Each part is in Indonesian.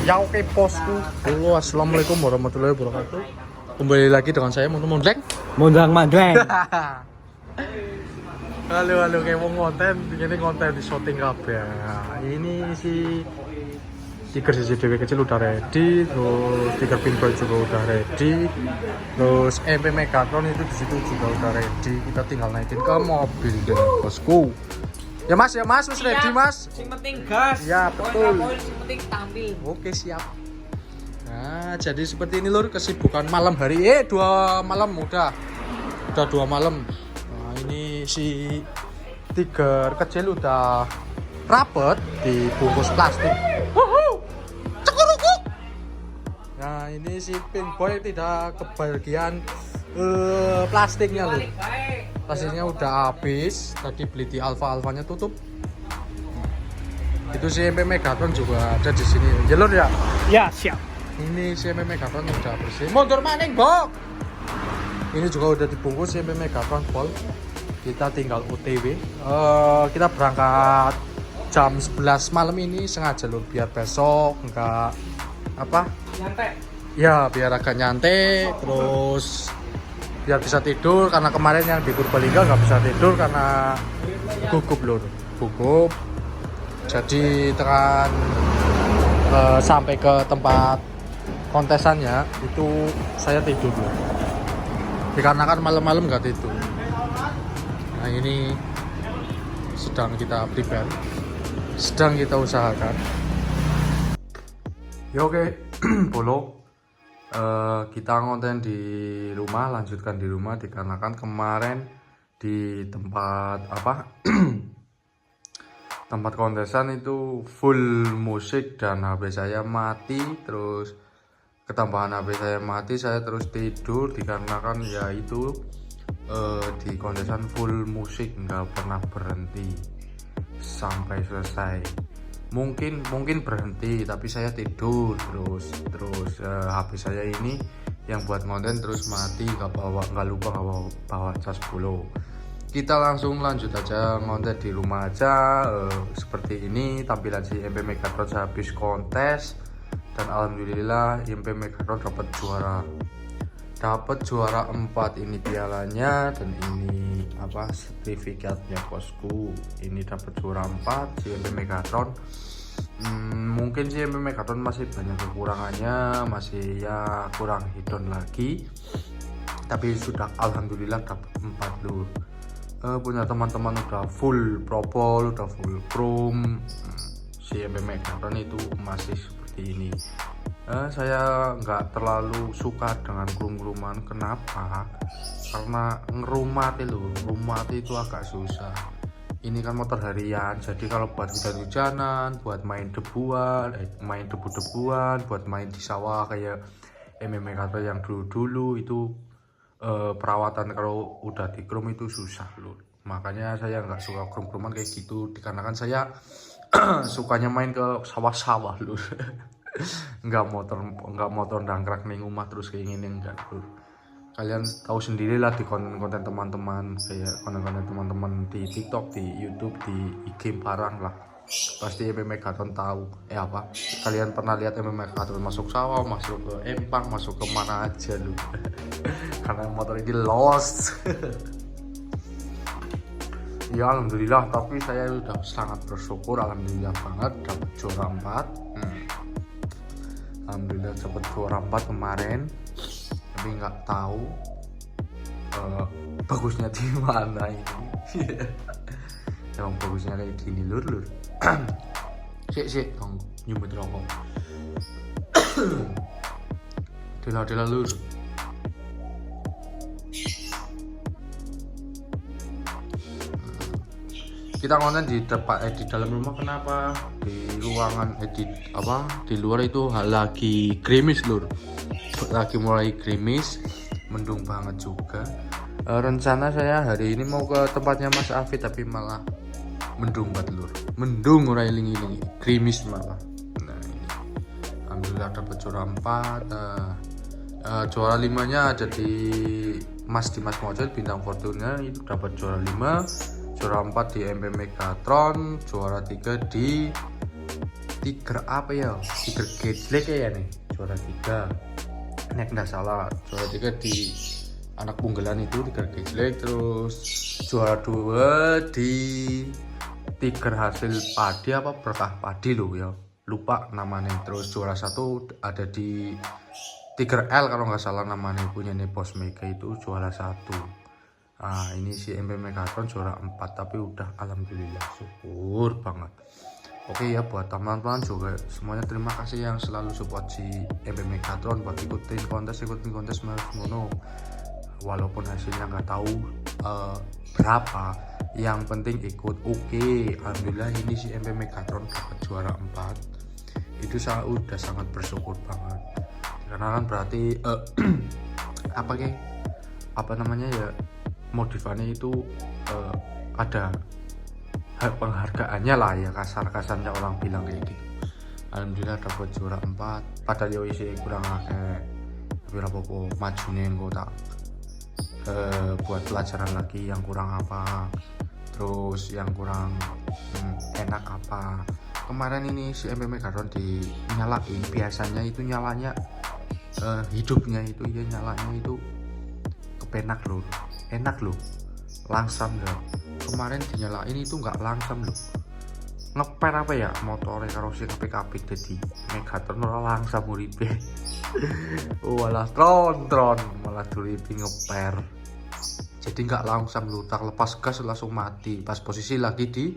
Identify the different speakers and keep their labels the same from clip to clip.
Speaker 1: Ya oke bosku. Halo, assalamualaikum warahmatullahi wabarakatuh. Kembali lagi dengan saya Mondeng.
Speaker 2: Mondang-mandang.
Speaker 1: Halo kayak mau konten, ini konten di shooting kabeh. Ini si stiker CCTV kecil udah ready, terus stiker pinball juga udah ready, terus MP Megatron itu di situ juga udah ready. Kita tinggal naikin ke mobil deh bosku. Ya mas, wis ready mas.
Speaker 2: Sing penting gas.
Speaker 1: Ya betul.
Speaker 2: Sing penting tampil.
Speaker 1: Oke siap. Nah jadi seperti ini lur kesibukan malam hari. 2 malam udah 2 malam. Nah ini si tiger kecil udah rapet dibungkus plastik. Cekurukuk. Nah ini si Pink Boy tidak kebagian plastiknya lur. Plastiknya udah habis. Tadi beli di Alfanya tutup. Itu si MP Megatron juga ada di sini. Jalur ya?
Speaker 2: Ya, siap.
Speaker 1: Ini si MP Megatron udah bersih. Mundur maning, Bok. Ini juga udah dibungkus si MP Megatron full. Kita tinggal OTW. Kita berangkat jam 11 malam ini sengaja lur biar besok enggak apa?
Speaker 2: Nyantai.
Speaker 1: Ya, biar agak nyantai terus biar bisa tidur karena kemarin yang di Purbalingga nggak bisa tidur karena gugup lur. Gugup. Jadi tekan sampai ke tempat kontesannya itu saya tidur loh. Dikarenakan malam-malam nggak tidur. Nah ini sedang kita prepare, sedang kita usahakan. Ya oke, Bolo. Kita ngonten di rumah, lanjutkan di rumah dikarenakan kemarin di tempat apa? Tempat kontesan itu full musik dan HP saya mati, terus ketambahan HP saya mati, saya terus tidur dikarenakan ya itu di kontesan full musik nggak pernah berhenti sampai selesai. Mungkin berhenti tapi saya tidur terus HP saya ini yang buat konten terus mati, nggak lupa bawa cas bolo. Kita langsung lanjut aja ngonten di rumah aja. Seperti ini tampilan si MP Megatron habis kontes dan alhamdulillah MP Megatron dapat juara 4. Ini pialanya dan ini apa sertifikatnya bosku. Ini dapat juara 4 si MP Megatron. Mungkin si MP Megatron masih banyak kekurangannya, masih ya kurang hidden lagi, tapi sudah alhamdulillah dapat 4 lur. Punya teman-teman udah full propol, udah full chrome. Si MP Megatron itu masih seperti ini. Saya nggak terlalu suka dengan chrome-chromean. Kenapa? Karena ngerumati loh, rumati itu agak susah. Ini kan motor harian, jadi kalau buat hujan-hujanan, buat main debuan, main debu-debuan, buat main di sawah kayak MP Megatron yang dulu-dulu itu perawatan kalau udah di chrome itu susah loh. Makanya saya nggak suka chrome-chromean kayak gitu, dikarenakan saya sukanya main ke sawah-sawah loh. nggak motor dangkrak nih rumah terus kayak gini enggak loh. Kalian tahu sendirilah di konten-konten teman-teman, kayak konten-konten teman-teman di TikTok, di YouTube, di IG parang lah. Pasti MP Megatron tahu apa kalian pernah lihat MP Megatron masuk sawah, masuk ke empang, masuk ke mana aja lu. Karena motor ini lost. Ya alhamdulillah, tapi saya sudah sangat bersyukur, alhamdulillah banget dapat juara 4. Alhamdulillah dapat juara 4 kemarin, tapi nggak tahu bagusnya di mana ini. Emang bagusnya kayak gini lur. Sik dong nyumet rokok. Dela lur. Kita konten di depan di dalam rumah, kenapa di ruangan di luar itu lagi gerimis lur. Lagi mulai gerimis, mendung banget juga. Rencana saya hari ini mau ke tempatnya Mas Afid tapi malah mendung banget lur. Mendung ora iling-iling, gerimis malah. Nah ini alhamdulillah dapat juara 4. Juara 5-nya ada di Mas Dimas Mojel Bintang Fortuna, itu dapat juara 5. Juara 4 di MP Megatron, juara 3 di Tiger apa ya, Tiger Gejlek ya nih juara 3 nek nggak salah. Juara 3 di anak unggulan itu Tiger Gejlek. Terus juara 2 di Tiger hasil padi apa berkah padi lo ya, lupa namanya. Terus juara 1 ada di Tiger L kalau nggak salah namanya, punya nih Bos Mega itu juara 1. Nah ini si MP Megatron juara 4, tapi udah alhamdulillah syukur banget. Oke ya, buat teman-teman juga semuanya terima kasih yang selalu support si MP Megatron buat ikutin kontes Mono. Walaupun hasilnya nggak tahu berapa, yang penting ikut. Oke, alhamdulillah ini si MP Megatron dapat juara 4. Itu saya udah sangat bersyukur banget. Karena kan berarti apa namanya ya, modifannya itu ada penghargaannya lah ya, kasar-kasarnya orang bilang kayak gitu. Alhamdulillah dapat juara 4. Padahal yo isi kurang akeh, tapi apa-apa majune engko tak buat pelajaran lagi yang kurang apa, terus yang kurang enak apa. Kemarin ini si MP Megatron dinyalain, biasanya itu nyalanya hidupnya itu ya, nyalanya itu kepenak loh, enak loh, langsam gak. Kemarin dinyalain itu nggak langsam loh, ngeper apa ya motornya karo si kapik jadi Megatron ora langsam uripe. Walah tron malah duripi ngeper, jadi nggak langsam loh. Tak lepas gas langsung mati. Pas posisi lagi di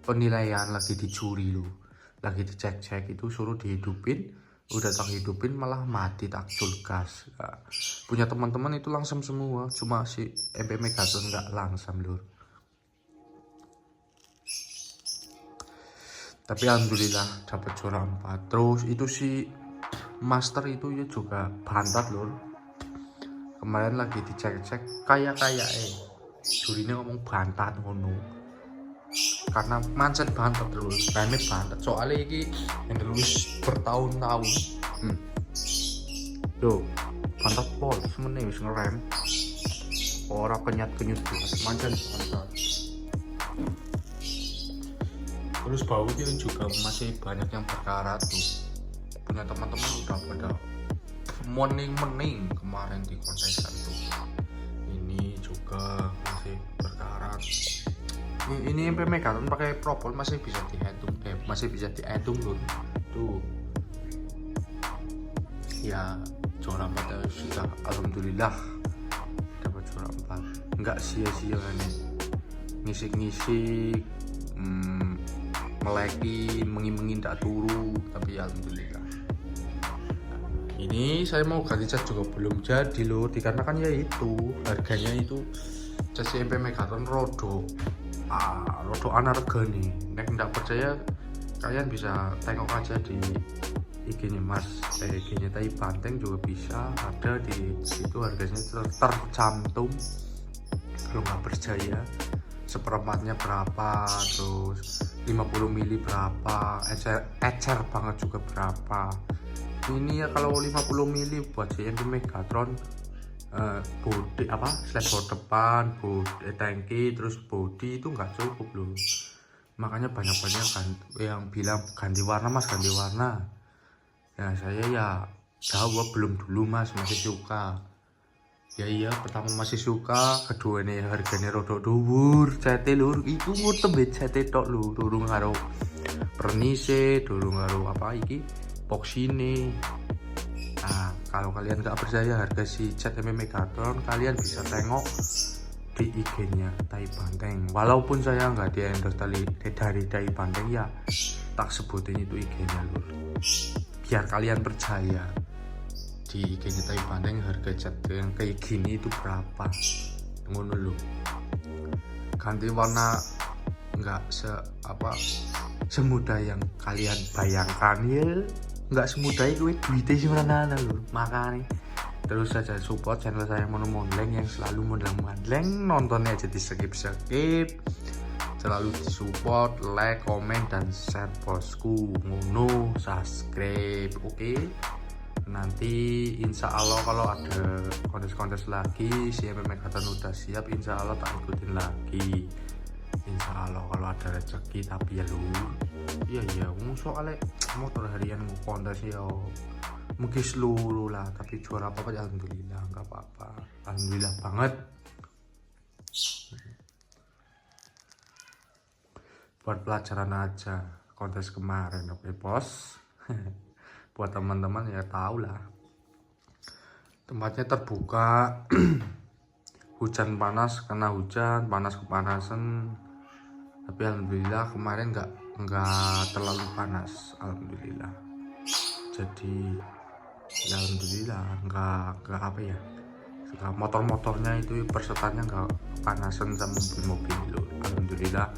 Speaker 1: penilaian, lagi dicuri loh, lagi dicek itu suruh dihidupin, udah tak hidupin malah mati takjul gas. Nah, punya teman-teman itu langsam semua, cuma si MP Megatron nggak langsam lur. Tapi alhamdulillah dapat juara 4. Terus itu si master itu ya juga bantat lur. Kemarin lagi dicek kayak jurinya ngomong bantat ngono, karena mancet bantat terus, remnya bantat. Soalnya ini yang terus bertahun-tahun tuh bantat pol semuanya wis ngerem, orang kenyut mancet bantat. Terus bautnya juga masih banyak yang berkarat tuh. Punya teman-teman udah pada mening kemarin di kontesan tuh. Ini juga masih berkarat. Ini MP Megatron pakai propol masih bisa dihitung loh tuh ya. Juara 4 sudah alhamdulillah dapat juara 4, nggak sia-sia nih ngisik meleki mengi tak turu, tapi alhamdulillah. Ini saya mau ganti cat juga belum jadi loh, dikarenakan ya itu harganya itu cat MP Megatron rodo anarga nih. Nek nggak percaya kalian bisa tengok aja di IG-nya Mas, IG-nya Tai Banteng juga bisa ada di situ, harganya tercantum. Kalau nggak percaya seperempatnya berapa, terus 50 mili berapa, ecer banget juga berapa. Ini ya kalau 50 mili buat si MP Megatron body slide depan, body tangki, terus body itu nggak cukup loh. Makanya banyak kan yang bilang ganti warna mas, ganti warna. Ya saya ya jawab belum dulu mas, masih suka. Ya iya, pertama masih suka, kedua nih harganya rodok dhuwur, cete lur, iku tembe cete tok lur, durung karo pernise, durung karo apa iki boxine. Nah, kalau kalian nggak percaya harga si cat MP Megatron, kalian bisa tengok di IG-nya Tai Banteng. Walaupun saya nggak di endorse dari Tai Banteng ya, tak sebutin itu IG-nya lur, biar kalian percaya. Di IG-nya Tai Banteng harga cat yang kayak gini itu berapa, ngono lho. Ganti warna nggak semudah yang kalian bayangkan ya, nggak semudah itu duitnya sih mana lho. Makanya terus saja support channel saya Mondleng yang selalu mondleng, nontonnya aja di skip, selalu disupport, like, komen, dan share bosku, ngono, subscribe. Oke? Nanti insya Allah kalau ada kontes lagi si MP Megatron udah siap, insya Allah tak ikutin lagi. insya Allah kalau ada rezeki tapi ya lur iya soalnya motor harian kontes ya mungkin seluruh lah tapi juara apa ya alhamdulillah nggak apa-apa alhamdulillah banget. Buat pelajaran aja kontes kemarin oke bos. Buat teman-teman ya tahu lah tempatnya terbuka. Hujan panas karena hujan panas kepanasan tapi alhamdulillah kemarin nggak terlalu panas alhamdulillah jadi ya alhamdulillah nggak apa ya motor-motornya itu pesertanya nggak panasan sama mobil-mobil loh alhamdulillah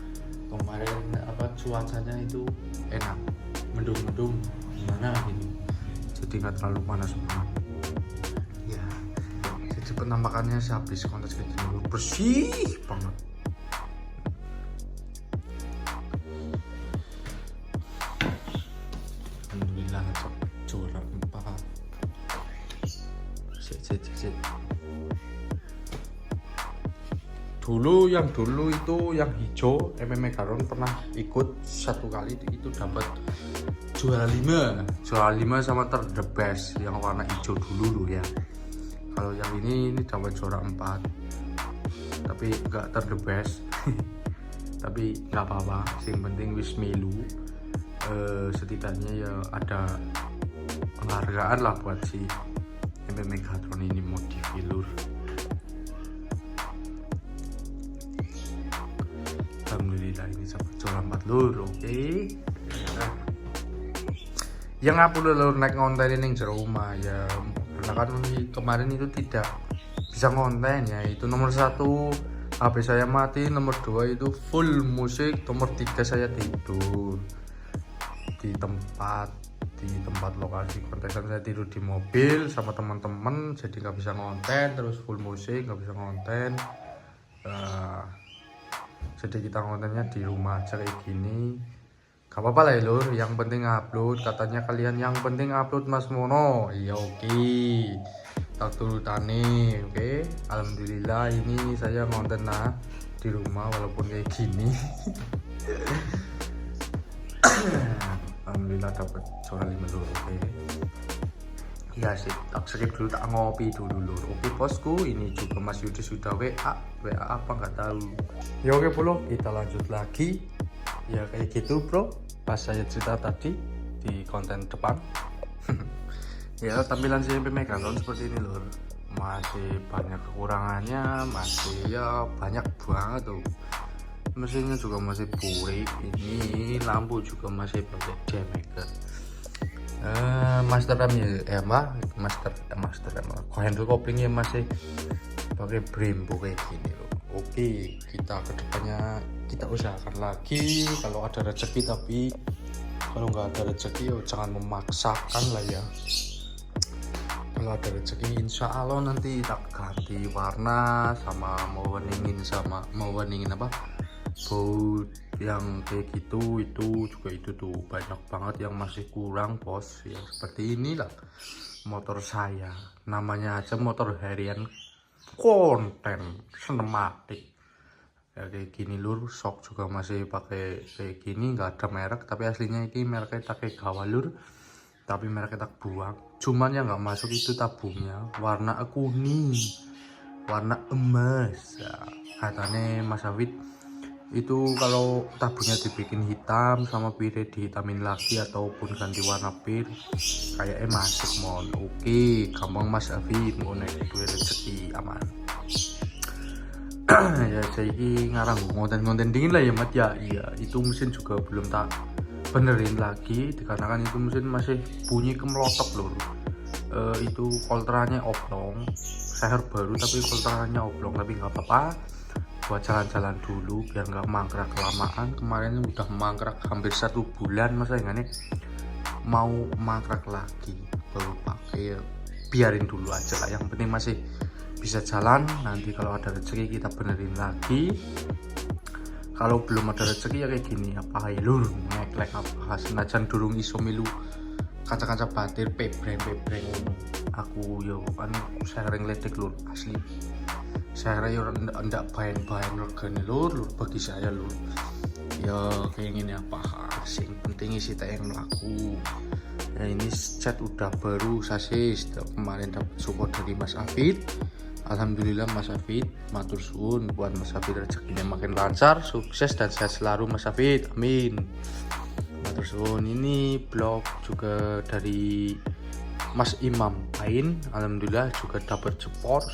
Speaker 1: kemarin apa cuacanya itu enak mendung-mendung gimana gitu jadi nggak terlalu panas banget ya jadi penampakannya habis kontes kayak gini bersih banget. Alhamdulillah juara 4 sit. Dulu itu yang hijau Megaton pernah ikut satu kali itu dapat juara 5 sama the best yang warna hijau dulu loh ya. Kalau yang ini dapat juara 4 tapi nggak the best. Tapi nggak apa-apa yang penting wis melu setidaknya ya ada penghargaan lah buat si Megaton ini motivilur. Alhamdulillah ini sampai juara 4 lur oke. Yang aku lur naik konten ini di rumah ya karena kan kemarin itu tidak bisa konten ya itu nomor 1 HP saya mati, nomor 2 itu full musik, nomor 3 saya tidur di tempat lokasi kontesan saya tidur di mobil sama teman-teman jadi nggak bisa konten terus full musik nggak bisa konten jadi kita kontennya di rumah aja kayak gini gak apa-apa lah ya lur yang penting upload katanya kalian yang penting upload Mas Mono iya oke. Tak turutane oke. Alhamdulillah ini saya konten lah di rumah walaupun kayak gini. Alhamdulillah dapat juara 5 lur oke. Ya sih tak skip dulu tak ngopi dulu lur oke bosku. Ini juga Mas Yudi sudah WA apa nggak tahu ya oke bro kita lanjut lagi ya kayak gitu bro pas saya cerita tadi di konten depan. Ya tampilan si Megaton seperti ini lur masih banyak kekurangannya masih ya banyak banget tuh. Mesinnya juga masih burik ini lampu juga masih pakai Demaker. Master RAM-nya master RAM handle couplingnya masih pakai Brembo kayak gini loh. Oke kita kedepannya kita usahakan lagi kalau ada rezeki tapi kalau nggak ada rezeki ya jangan memaksakan lah ya. Kalau ada rezeki insya Allah nanti tak ganti warna sama mau warningin apa baut yang kayak gitu itu juga itu tuh banyak banget yang masih kurang bos ya seperti inilah motor saya namanya aja motor harian konten sinematik ya kayak gini lur shock juga masih pakai kayak gini nggak ada merek tapi aslinya ini mereknya Takegawa lur tapi mereknya tak buang cuman yang nggak masuk itu tabungnya warna kuning warna emas ya, katanya Mas Awid itu kalau tabungnya dibikin hitam sama pire dihitamin lagi ataupun ganti warna pir kayak masuk mon oke gampang Mas Afid mau naik duit rezeki aman. Ya saya ngarang konten dingin lah ya mat ya iya itu mesin juga belum tak benerin lagi dikarenakan itu mesin masih bunyi kemelotok loh. Itu kolteranya oblong seher baru tapi kolteranya oblong tapi nggak apa-apa buat jalan-jalan dulu biar nggak mangkrak kelamaan. Kemarin udah mangkrak hampir 1 bulan masa ini mau mangkrak lagi baru pakai biarin dulu aja lah yang penting masih bisa jalan. Nanti kalau ada rezeki kita benerin lagi kalau belum ada rezeki ya kayak gini apa ya lur ngeklek apa senajan durung iso milu kaca-kaca batir pebreng aku yo kan sering ledek lur asli saya kira enggak bayan-bayan regane lur bagi saya lur. Ya kayak gini apa sing penting isi tak yang laku. Ya ini chat udah baru sasis kemarin dapat support dari Mas Afid. Alhamdulillah Mas Afid, matur suwun buat Mas Afid rezekinya makin lancar, sukses dan sehat selalu Mas Afid. Amin. Matur suwun. Ini blog juga dari Mas Imam Pain. Alhamdulillah juga dapat support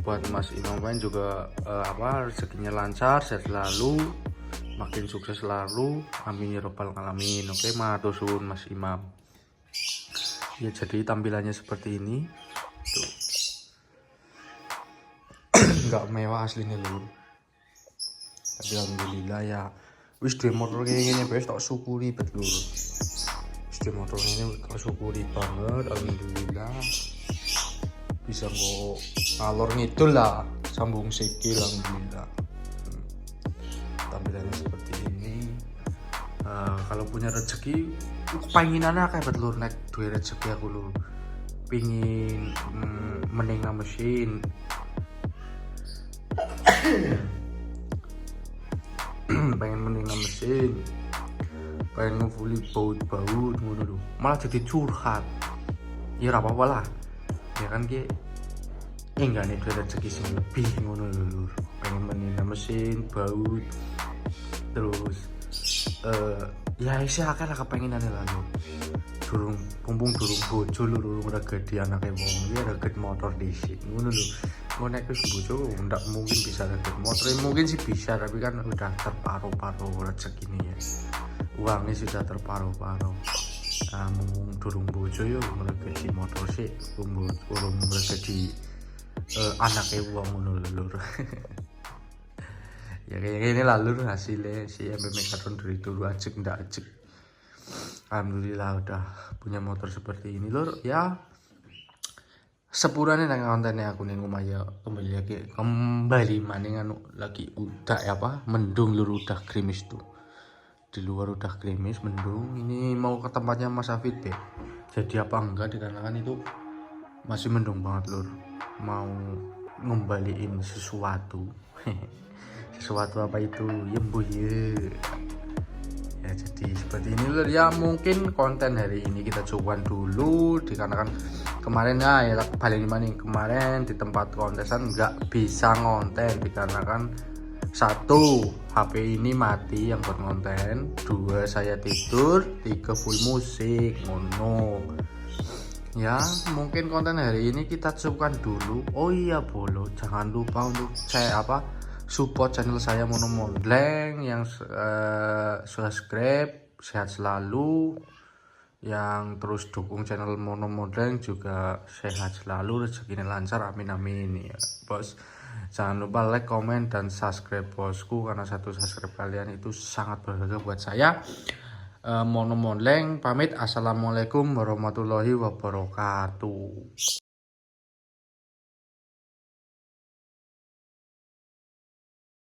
Speaker 1: buat Mas Imam Pain juga rezekinya lancar, sehat selalu, makin sukses selalu. Amin ya robbal alamin. Oke, matur suwun Mas Imam. Ya jadi tampilannya seperti ini. Tuh. Nggak mewah aslinya lur, tapi alhamdulillah ya wis duwe motor kayak gini wis tak syukuri bet lur. Wis duwe motor ini tak syukuri banget, alhamdulillah bisa kok ngalor ngidul lah, sambung sikil alhamdulillah. Tampilannya seperti ini. Kalau punya rezeki kepenginannya kayak bet lur, nek duwe rezeki aku lur pingin meninggal mesin. Pengen meninggal mesin, pengen ngefully baut ngono lho, malah jadi curhat. Ya ora apa-apa lah ya kan ki enggak nih rezeki sing lebih ngono lho, pengen meninggal mesin baut terus ya isi akeh lah kepenginane lah lho. Durung bojo lho, durung regedi anake wong ya reged motor dhisik ngono lho. Mau naik ke bojo nggak mungkin bisa reged motor, mungkin sih bisa tapi kan udah terparuh-paruh rezekinya ya, uangnya sudah terparuh-paruh. Mumpung durung bojo yo regedi motor sih, urung regedi anaknya wong ngono lur. Ya kayak gini lah lur hasilnya si MP Megatron dari dulu ajek ndak ajek. Alhamdulillah udah punya motor seperti ini lur. Ya sepurane nang kontennya aku ning omah ya kembali maning lagi udah ya mendung lur, udah gerimis tuh. Di luar udah gerimis mendung. Ini mau ke tempatnya Mas Afid deh. Jadi apa enggak dikarenakan itu masih mendung banget lur. Mau ngembaliin sesuatu. Sesuatu apa itu? Ya bu ya jadi seperti ini lur ya. Mungkin konten hari ini kita coba dulu dikarenakan kemarin ya paling maning kemarin di tempat kontesan nggak bisa ngonten dikarenakan satu HP ini mati yang buat konten, dua saya tidur, tiga full musik ngono ya. Mungkin konten hari ini kita cukupkan dulu. Oh iya bolo, jangan lupa untuk saya support channel saya Mono Mondleng yang subscribe, sehat selalu. Yang terus dukung channel Mono Mondleng juga sehat selalu, rezekinya lancar, amin amin ya bos. Jangan lupa like, komen, dan subscribe bosku, karena satu subscribe kalian itu sangat berharga buat saya. Mono Mondleng pamit, assalamualaikum warahmatullahi wabarakatuh.